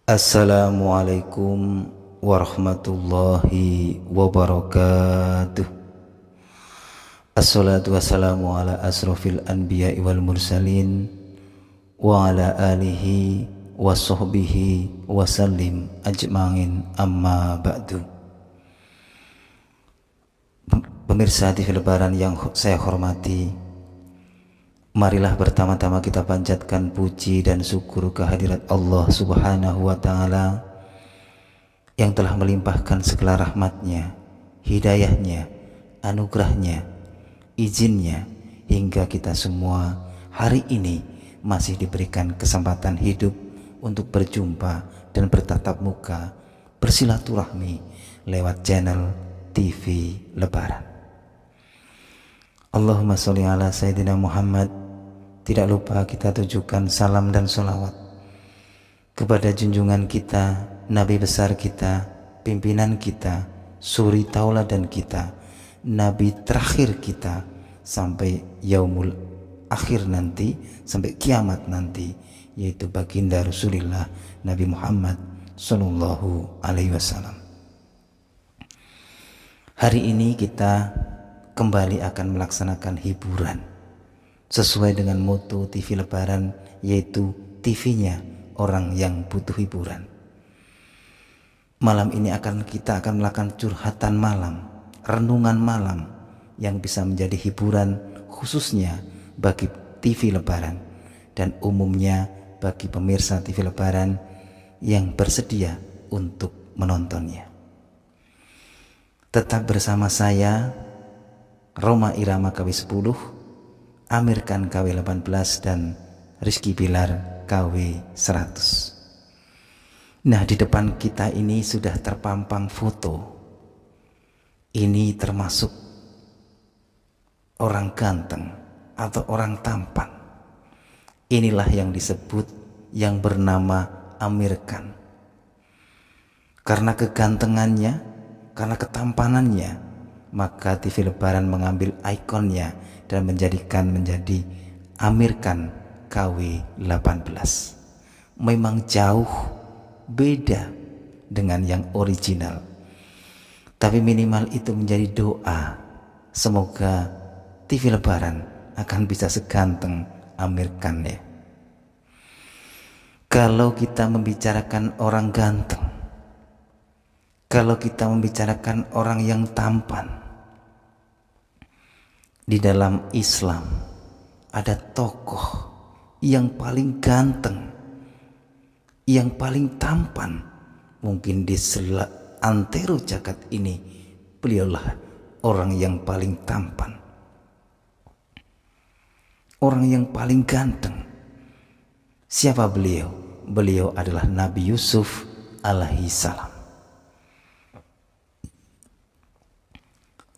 Assalamualaikum warahmatullahi wabarakatuh. Assalatu wassalamu ala asrofil anbiya'i wal mursalin wa ala alihi wa sahbihi wa sallim ajma'in, amma ba'du. Pemirsa TV Lebaran yang saya hormati, marilah pertama-tama kita panjatkan puji dan syukur kehadirat Allah Subhanahu wa Ta'ala yang telah melimpahkan segala rahmatnya, hidayahnya, anugerahnya, izinnya, hingga kita semua hari ini masih diberikan kesempatan hidup untuk berjumpa dan bertatap muka, bersilaturahmi lewat channel TV Lebaran. Allahumma sholli ala Sayyidina Muhammad. Tidak lupa kita tujukan salam dan sholawat kepada junjungan kita, Nabi besar kita, pimpinan kita, suri tauladan kita, Nabi terakhir kita sampai yaumul akhir nanti, sampai kiamat nanti, yaitu baginda Rasulullah Nabi Muhammad Sallallahu Alaihi Wasallam. Hari ini kita kembali akan melaksanakan hiburan sesuai dengan moto TV Lebaran, yaitu TV-nya orang yang butuh hiburan. Malam ini kita akan melakukan curhatan malam, renungan malam yang bisa menjadi hiburan khususnya bagi TV Lebaran dan umumnya bagi pemirsa TV Lebaran yang bersedia untuk menontonnya. Tetap bersama saya, Roma Irama KW 10, Amir Khan KW 18, dan Rizky Bilar KW 100. Nah, di depan kita ini sudah terpampang foto. Ini termasuk orang ganteng atau orang tampan. Inilah yang disebut yang bernama Amir Khan. Karena kegantengannya, karena ketampanannya, maka TV Lebaran mengambil ikonnya dan menjadi Amir Khan KW 18. Memang jauh beda dengan yang original, tapi minimal itu menjadi doa, semoga TV Lebaran akan bisa seganteng Amir Khan ya. Kalau kita membicarakan orang ganteng, kalau kita membicarakan orang yang tampan, di dalam Islam ada tokoh yang paling ganteng, yang paling tampan, mungkin di antero jagat ini beliaulah orang yang paling tampan, orang yang paling ganteng. Siapa beliau? Beliau adalah Nabi Yusuf alaihi salam.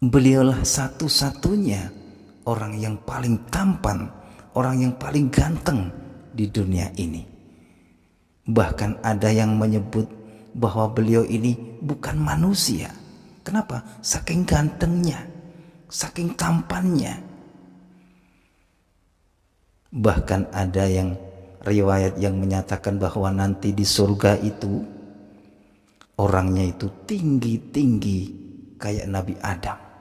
Beliaulah satu-satunya orang yang paling tampan, orang yang paling ganteng di dunia ini. Bahkan ada yang menyebut bahwa beliau ini bukan manusia. Kenapa? Saking gantengnya, saking tampannya. Bahkan ada yang riwayat yang menyatakan bahwa nanti di surga itu orangnya itu tinggi-tinggi kayak Nabi Adam.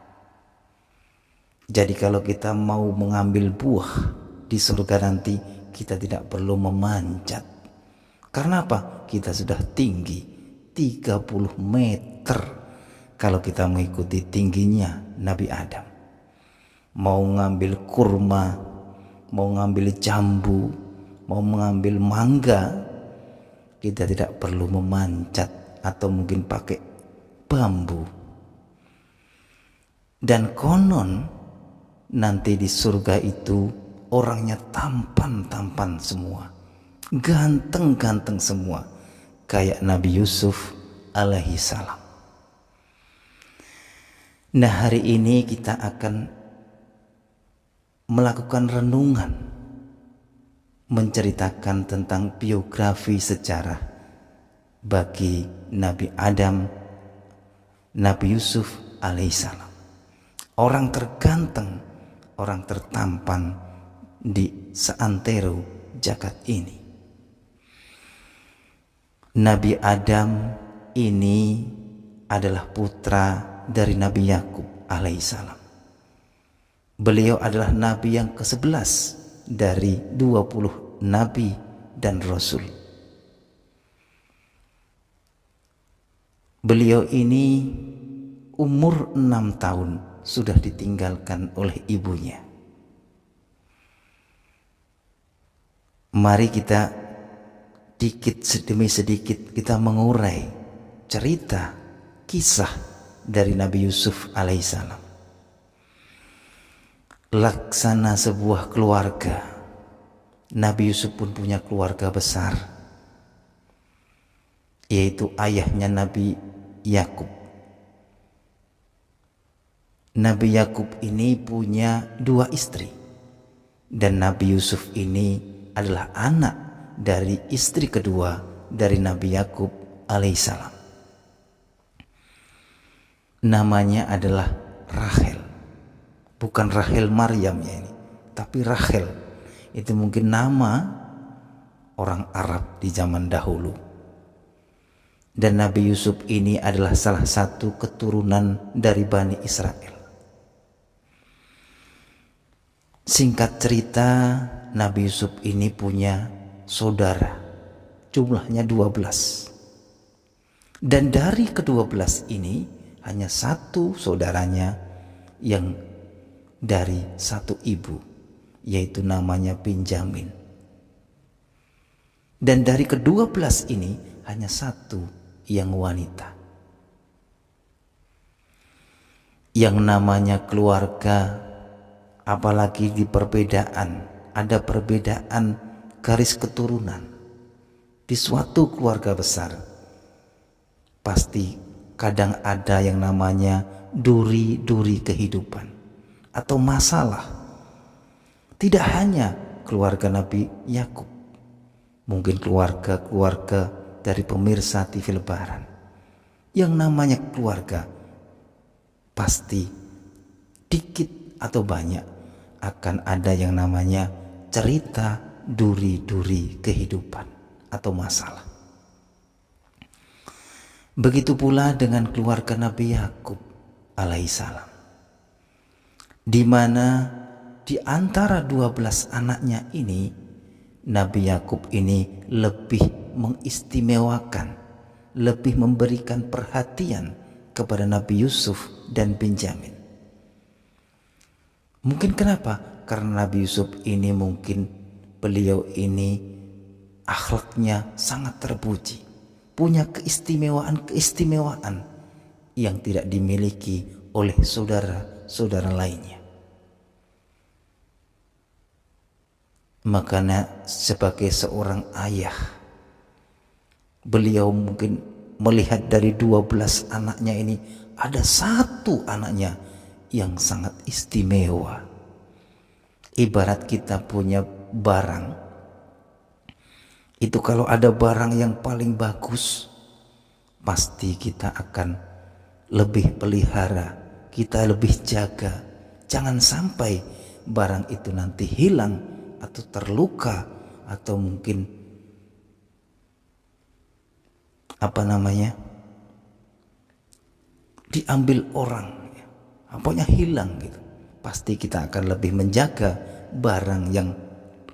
Jadi kalau kita mau mengambil buah di surga nanti, kita tidak perlu memanjat. Karena apa? Kita sudah tinggi 30 meter kalau kita mengikuti tingginya Nabi Adam. Mau ngambil kurma, mau ngambil jambu, mau mengambil mangga, kita tidak perlu memanjat atau mungkin pakai bambu. Dan konon nanti di surga itu orangnya tampan-tampan semua, ganteng-ganteng semua, kayak Nabi Yusuf alaihi salam. Nah, hari ini kita akan melakukan renungan, menceritakan tentang biografi sejarah bagi Nabi Adam, Nabi Yusuf alaihissalam. Orang terganteng, orang tertampan di seantero jagat ini. Nabi Adam ini adalah putra dari Nabi Yakub alaihissalam. Beliau adalah nabi yang ke-11 dari 20 nabi dan rasul. Beliau ini umur 6 tahun sudah ditinggalkan oleh ibunya. Mari kita sedikit demi sedikit kita mengurai cerita kisah dari Nabi Yusuf alaihissalam. Laksana sebuah keluarga, Nabi Yusuf pun punya keluarga besar, yaitu ayahnya Nabi Yakub. Nabi Yakub ini punya 2 istri, dan Nabi Yusuf ini adalah anak dari istri kedua dari Nabi Yakub alaihissalam. Namanya adalah Rahel. Bukan Rahel Maryam ya ini, tapi Rahel. Itu mungkin nama orang Arab di zaman dahulu. Dan Nabi Yusuf ini adalah salah satu keturunan dari Bani Israel. Singkat cerita, Nabi Yusuf ini punya saudara, jumlahnya 12. Dan dari ke-12 ini hanya satu saudaranya yang dari satu ibu, yaitu namanya Benjamin. Dan dari ke-12 ini hanya satu yang wanita. Yang namanya keluarga, apalagi di perbedaan, ada perbedaan garis keturunan di suatu keluarga besar, pasti kadang ada yang namanya duri-duri kehidupan atau masalah. Tidak hanya keluarga Nabi Yakub, mungkin keluarga-keluarga dari pemirsa TV Lebaran. Yang namanya keluarga pasti dikit atau banyak akan ada yang namanya cerita duri-duri kehidupan atau masalah. Begitu pula dengan keluarga Nabi Yakub alaihissalam, di mana di antara 12 anaknya ini, Nabi Yakub ini lebih mengistimewakan, lebih memberikan perhatian kepada Nabi Yusuf dan Benjamin. Mungkin kenapa? Karena Nabi Yusuf ini mungkin beliau ini akhlaknya sangat terpuji, punya keistimewaan yang tidak dimiliki oleh saudara-saudara lainnya. Makanya sebagai seorang ayah, beliau mungkin melihat dari 12 anaknya ini ada satu anaknya yang sangat istimewa. Ibarat kita punya barang, itu kalau ada barang yang paling bagus, pasti kita akan lebih pelihara, kita lebih jaga. Jangan sampai barang itu nanti hilang atau terluka atau mungkin diambil orang, pokoknya hilang gitu. Pasti kita akan lebih menjaga barang yang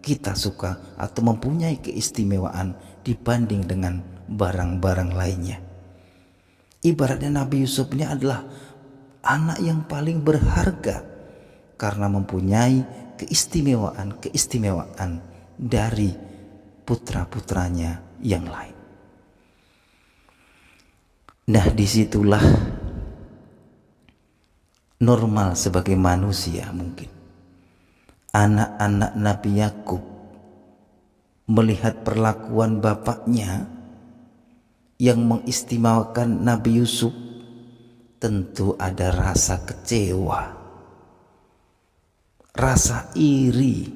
kita suka atau mempunyai keistimewaan dibanding dengan barang-barang lainnya. Ibaratnya Nabi Yusuf ini adalah anak yang paling berharga karena mempunyai keistimewaan dari putra-putranya yang lain. Nah, disitulah normal sebagai manusia mungkin. Anak-anak Nabi Yakub melihat perlakuan bapaknya yang mengistimewakan Nabi Yusuf, tentu ada rasa kecewa, rasa iri.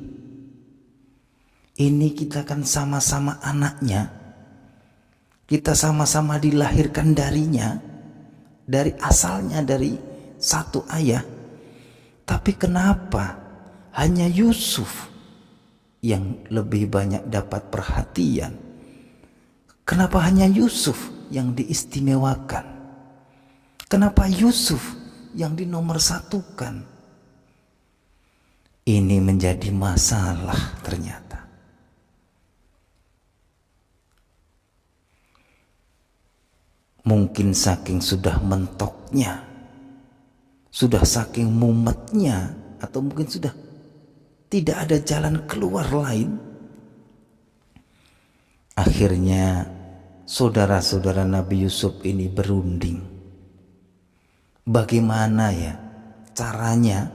Ini kita kan sama-sama anaknya, kita sama-sama dilahirkan darinya, dari asalnya dari satu ayah. Tapi kenapa hanya Yusuf yang lebih banyak dapat perhatian, Kenapa hanya Yusuf yang diistimewakan? Kenapa Yusuf yang dinomorsatukan? Ini menjadi masalah ternyata. Mungkin saking sudah mentoknya, sudah saking mumetnya, atau mungkin sudah tidak ada jalan keluar lain. Akhirnya saudara-saudara Nabi Yusuf ini berunding. Bagaimana ya caranya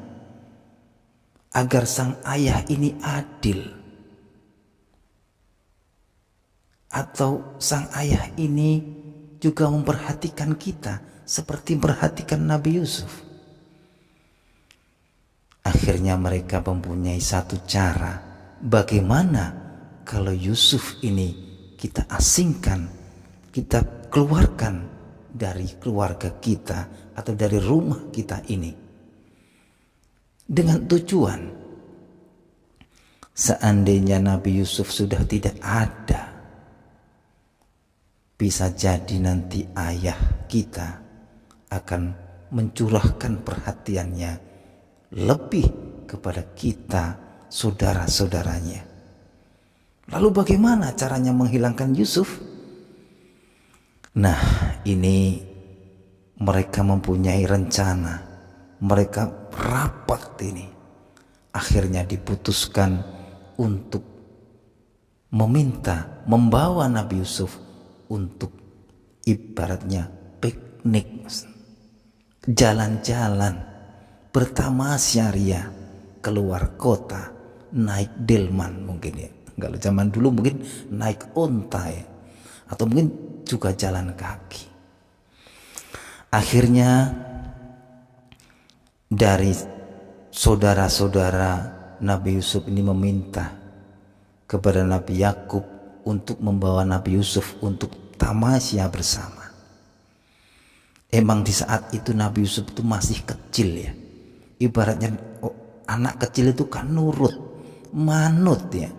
agar sang ayah ini adil, atau sang ayah ini juga memperhatikan kita seperti memperhatikan Nabi Yusuf. Akhirnya mereka mempunyai satu cara. Bagaimana kalau Yusuf ini kita asingkan, kita keluarkan dari keluarga kita atau dari rumah kita ini, dengan tujuan seandainya Nabi Yusuf sudah tidak ada, bisa jadi nanti ayah kita akan mencurahkan perhatiannya lebih kepada kita, saudara-saudaranya. Lalu bagaimana caranya menghilangkan Yusuf? Nah, ini mereka mempunyai rencana. Mereka rapat ini. Akhirnya diputuskan untuk membawa Nabi Yusuf untuk ibaratnya piknik, jalan-jalan, bertamasya keluar kota, naik delman mungkin ya. Kalau zaman dulu mungkin naik onta ya, atau mungkin juga jalan kaki. Akhirnya dari saudara-saudara Nabi Yusuf ini meminta kepada Nabi Yakub untuk membawa Nabi Yusuf untuk tamasya bersama. Emang di saat itu Nabi Yusuf itu masih kecil ya. Ibaratnya anak kecil itu kan nurut, manut ya.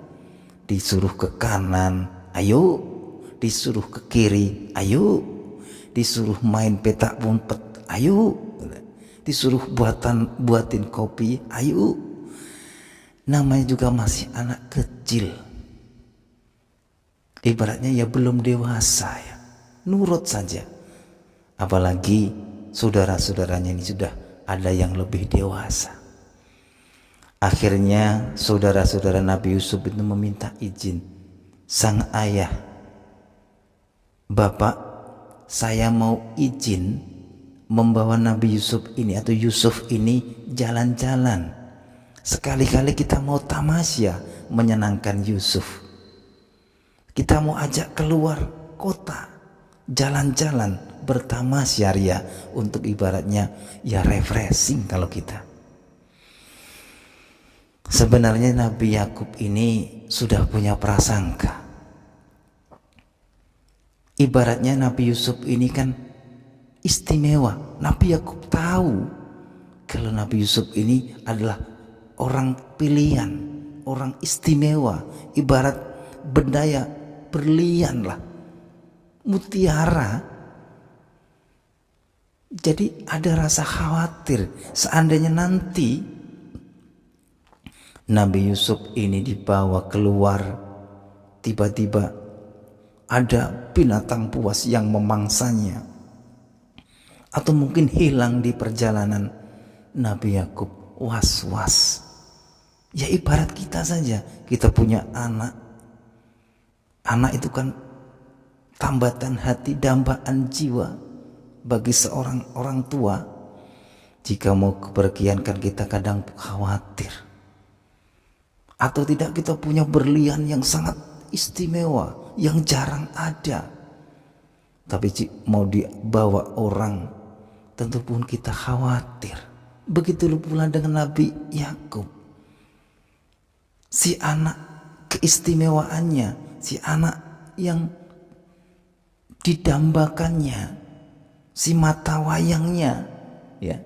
Disuruh ke kanan, ayo. Disuruh ke kiri, ayo. Disuruh main petak umpet, ayo. Disuruh buatin kopi, ayo. Namanya juga masih anak kecil. Ibaratnya ya belum dewasa ya. Nurut saja. Apalagi saudara-saudaranya ini sudah ada yang lebih dewasa. Akhirnya saudara-saudara Nabi Yusuf itu meminta izin. Sang ayah, Bapak, saya mau izin membawa Nabi Yusuf ini atau Yusuf ini jalan-jalan. Sekali-kali kita mau tamasya menyenangkan Yusuf. Kita mau ajak keluar kota, jalan-jalan, bertamasya ya, untuk ibaratnya ya refreshing kalau kita. Sebenarnya Nabi Yakub ini sudah punya prasangka. Ibaratnya Nabi Yusuf ini kan istimewa. Nabi Yakub tahu kalau Nabi Yusuf ini adalah orang pilihan, orang istimewa, ibarat bendaya berlian lah, mutiara. Jadi ada rasa khawatir seandainya nanti Nabi Yusuf ini dibawa keluar, tiba-tiba ada binatang buas yang memangsanya, atau mungkin hilang di perjalanan. Nabi Yakub was-was. Ya ibarat kita saja, kita punya anak. Anak itu kan tambatan hati, dambaan jiwa bagi seorang orang tua. Jika mau kepergian kan kita kadang khawatir. Atau tidak kita punya berlian yang sangat istimewa, yang jarang ada. Tapi mau dibawa orang, tentu pun kita khawatir. Begitu pula dengan Nabi Yakub. Si anak keistimewaannya, si anak yang didambakannya, si mata wayangnya, ya.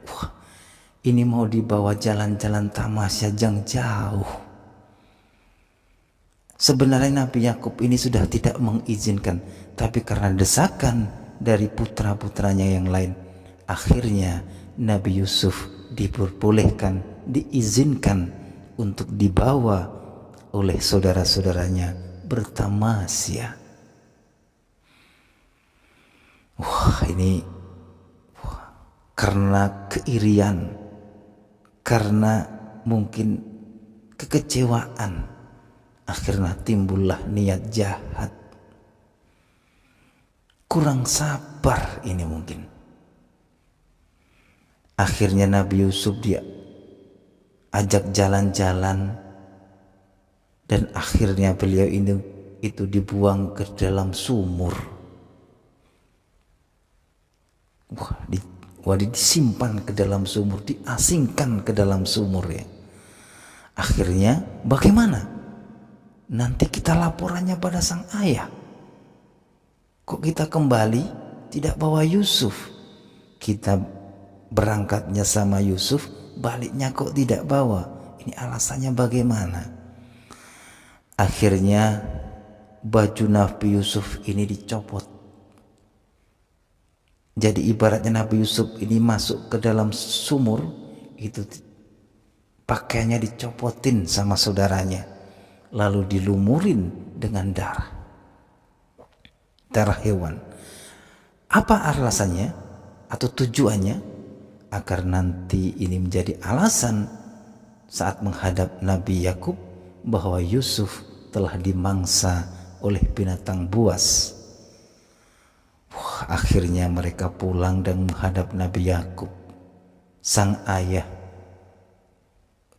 Wah, ini mau dibawa jalan-jalan tamasya yang jauh. Sebenarnya Nabi Yakub ini sudah tidak mengizinkan, tapi karena desakan dari putra-putranya yang lain, akhirnya Nabi Yusuf diperbolehkan, diizinkan untuk dibawa oleh saudara-saudaranya bertamasya. Ini karena keirian, karena mungkin kekecewaan, akhirnya timbullah niat jahat. Kurang sabar ini mungkin. Akhirnya Nabi Yusuf dia ajak jalan-jalan, dan akhirnya beliau itu dibuang ke dalam sumur. Disimpan ke dalam sumur, diasingkan ke dalam sumur ya. Akhirnya bagaimana? Nanti kita laporannya pada sang ayah. Kok kita kembali tidak bawa Yusuf? Kita berangkatnya sama Yusuf, baliknya kok tidak bawa? Ini alasannya bagaimana? Akhirnya baju Nabi Yusuf ini dicopot. Jadi ibaratnya Nabi Yusuf ini masuk ke dalam sumur, itu pakaiannya dicopotin sama saudaranya, lalu dilumurin dengan darah hewan. Apa alasannya atau tujuannya? Agar nanti ini menjadi alasan saat menghadap Nabi Yakub bahwa Yusuf telah dimangsa oleh binatang buas. Akhirnya mereka pulang dan menghadap Nabi Yakub. Sang ayah,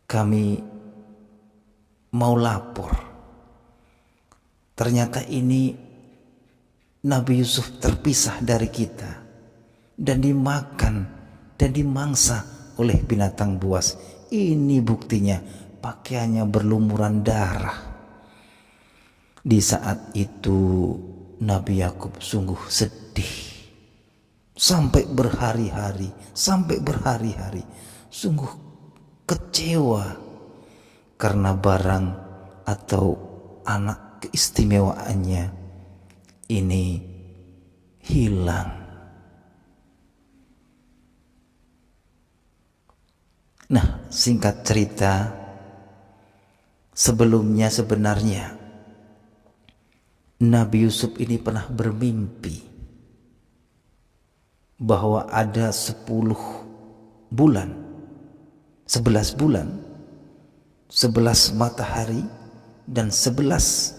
kami mau lapor. Ternyata ini Nabi Yusuf terpisah dari kita dan dimakan dan dimangsa oleh binatang buas. Ini buktinya, pakaiannya berlumuran darah. Di saat itu Nabi Yakub sungguh sedih sampai berhari-hari, sungguh kecewa karena barang atau anak keistimewaannya ini hilang. Nah, singkat cerita, sebelumnya sebenarnya Nabi Yusuf ini pernah bermimpi bahwa ada 11 bulan, 11 matahari dan 11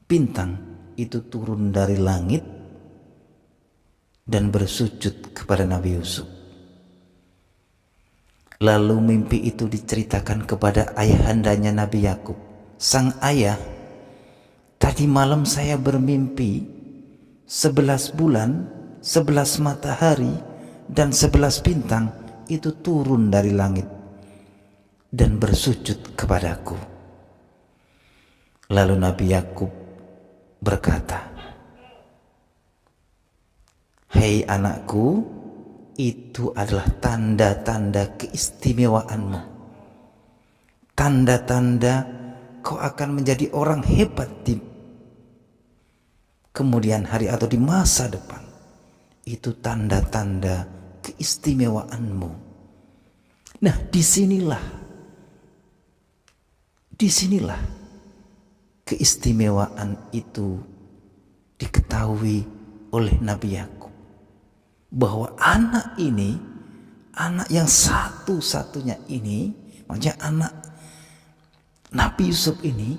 bintang itu turun dari langit dan bersujud kepada Nabi Yusuf. Lalu mimpi itu diceritakan kepada ayahandanya Nabi Yakub. Sang ayah, tadi malam saya bermimpi 11 bulan, 11 matahari, dan 11 bintang itu turun dari langit dan bersujud kepadaku. Lalu Nabi Yakub berkata, "Hei anakku, itu adalah tanda-tanda keistimewaanmu. Tanda-tanda kau akan menjadi orang hebat di kemudian hari atau di masa depan. Itu tanda-tanda keistimewaanmu." Nah, disinilah keistimewaan itu diketahui oleh Nabi Yakub, bahwa anak ini, anak yang satu-satunya ini, maksudnya anak Nabi Yusuf ini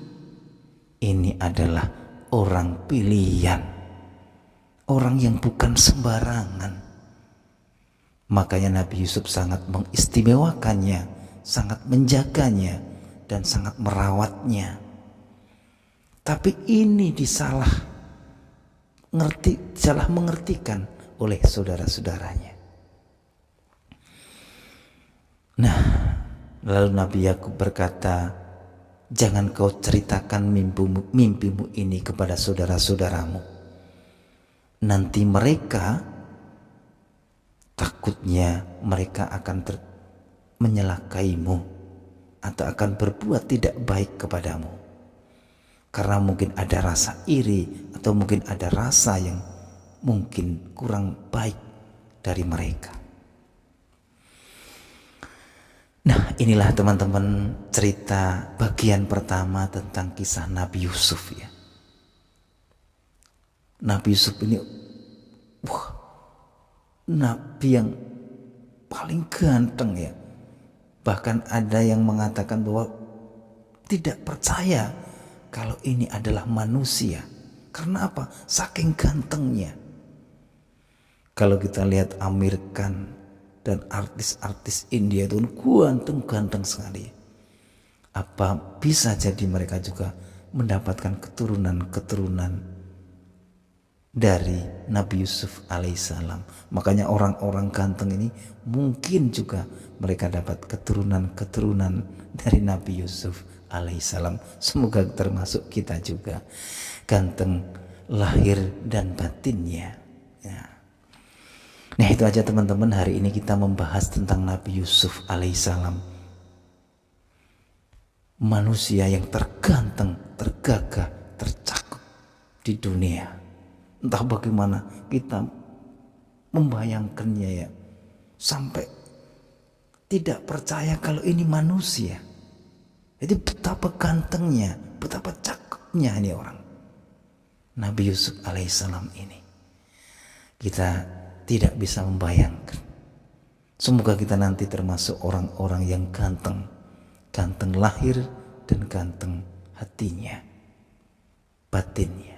adalah orang pilihan, orang yang bukan sembarangan. Makanya Nabi Yusuf sangat mengistimewakannya, sangat menjaganya, dan sangat merawatnya. Tapi ini salah mengertikan oleh saudara-saudaranya. Nah, lalu Nabi Yakub berkata, "Jangan kau ceritakan mimpimu ini kepada saudara-saudaramu. Nanti mereka takutnya mereka akan menyelakaimu atau akan berbuat tidak baik kepadamu. Karena mungkin ada rasa iri atau mungkin ada rasa yang mungkin kurang baik dari mereka. Nah, inilah teman-teman cerita bagian pertama tentang kisah Nabi Yusuf ya. Nabi Yusuf ini nabi yang paling ganteng ya. Bahkan ada yang mengatakan bahwa tidak percaya kalau ini adalah manusia. Karena apa? Saking gantengnya. Kalau kita lihat Amir Khan dan artis-artis India itu ganteng-ganteng sekali. Apa bisa jadi mereka juga mendapatkan keturunan-keturunan dari Nabi Yusuf alaihissalam. Makanya orang-orang ganteng ini mungkin juga mereka dapat keturunan-keturunan dari Nabi Yusuf alaihissalam. Semoga termasuk kita juga ganteng lahir dan batinnya ya. Nah, itu aja teman-teman, hari ini kita membahas tentang Nabi Yusuf alaihissalam, manusia yang terganteng, tergagah, tercakap di dunia. Entah bagaimana kita membayangkannya ya, sampai tidak percaya kalau ini manusia. Jadi betapa gantengnya, betapa cakepnya ini orang Nabi Yusuf alaihissalam ini. Kita tidak bisa membayangkan. Semoga kita nanti termasuk orang-orang yang ganteng, ganteng lahir dan ganteng hatinya, batinnya.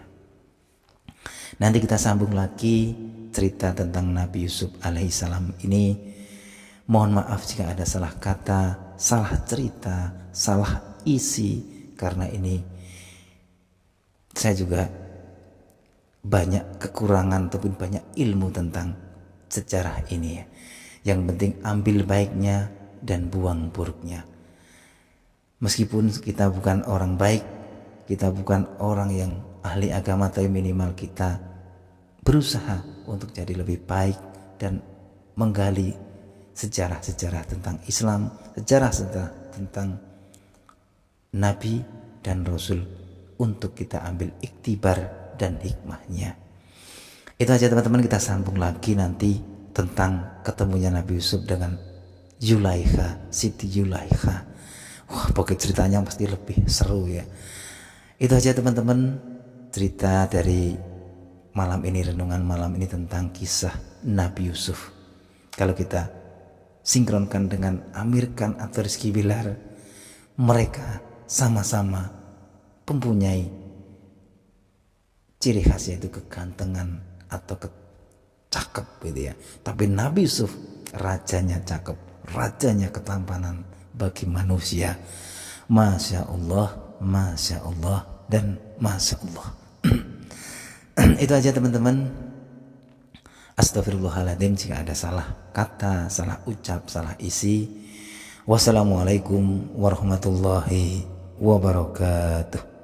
Nanti kita sambung lagi cerita tentang Nabi Yusuf alaihissalam ini. Mohon maaf jika ada salah kata, salah cerita, salah isi, karena ini saya juga banyak kekurangan ataupun banyak ilmu tentang sejarah ini ya. Yang penting ambil baiknya dan buang buruknya. Meskipun kita bukan orang baik, kita bukan orang yang ahli agama, tapi minimal kita berusaha untuk jadi lebih baik dan menggali sejarah-sejarah tentang Islam, sejarah-sejarah tentang Nabi dan Rasul untuk kita ambil iktibar dan hikmahnya. Itu aja teman-teman, kita sambung lagi nanti tentang ketemunya Nabi Yusuf dengan Zulaikha, Siti Zulaikha. Wah, pokoknya ceritanya pasti lebih seru ya. Itu aja teman-teman, cerita dari malam ini, renungan malam ini tentang kisah Nabi Yusuf. Kalau kita sinkronkan dengan Amir Khan atau Rizky Bilar, mereka sama-sama mempunyai ciri khasnya itu kegantengan atau cakep gitu ya. Tapi Nabi Yusuf rajanya cakep, rajanya ketampanan bagi manusia. Masya Allah, Masya Allah, dan Masya Allah. Itu aja teman-teman. Astagfirullahaladzim jika ada salah kata, salah ucap, salah isi. Wassalamualaikum warahmatullahi wabarakatuh.